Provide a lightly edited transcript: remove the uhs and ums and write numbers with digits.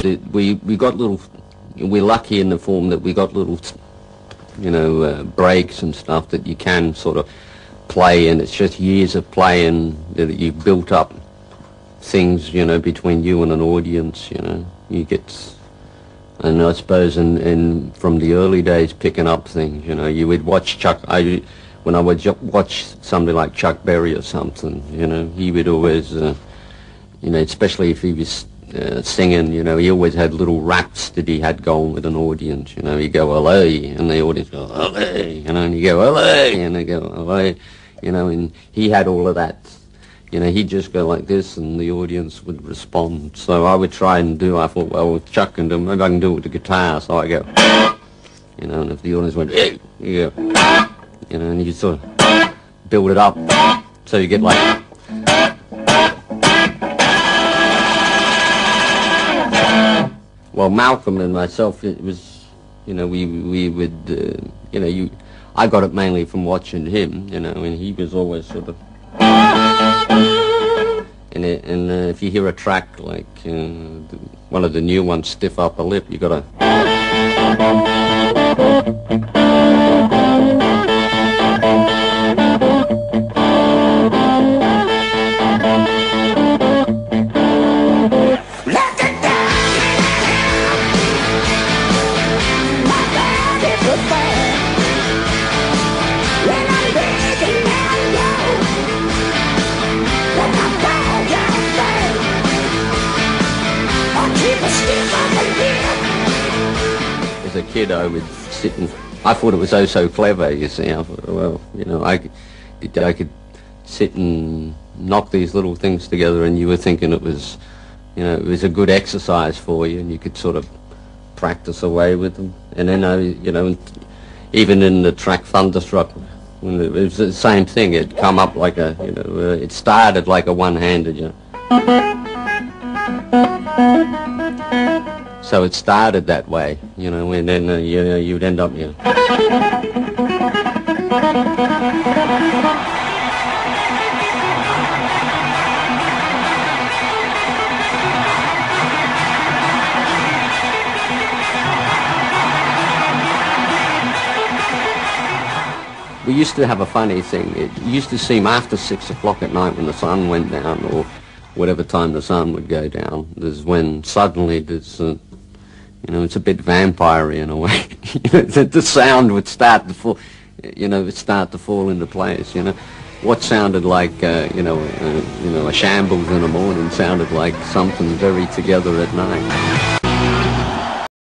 We got little. We're lucky in the form that we got little, breaks and stuff that you can sort of play, and it's just years of playing that you built up things, between you and an audience. You get, and I suppose, and from the early days, picking up things. You would watch when I would watch somebody like Chuck Berry or something. He would always, especially if he was singing, he always had little raps that he had going with an audience. He'd go, "LA," and the audience go, "LA," and you go, "LA," and they go, "LA," and he had all of that. He'd just go like this, and the audience would respond. So I would try and I thought, well, Chuck can do, maybe I can do it with the guitar. So I go, and if the audience went, "Hey," you go, and you sort of build it up, so you get like. Well, Malcolm and myself, it was, we would, I got it mainly from watching him, and he was always sort of, and if you hear a track like one of the new ones, Stiff Upper Lip, you got to. As a kid, I would sit and I thought it was oh so clever. You see, I thought, well, I could sit and knock these little things together, and you were thinking it was, it was a good exercise for you, and you could sort of practice away with them. And then even in the track Thunderstruck, when it was the same thing. It'd come up like a, it started like a one-handed, So it started that way, and then you'd end up, We used to have a funny thing. It used to seem after 6 o'clock at night when the sun went down, or whatever time the sun would go down, there's when suddenly there's, it's a bit vampire-y in a way. The sound would start to fall, into place. What sounded like, a shambles in the morning sounded like something very together at night.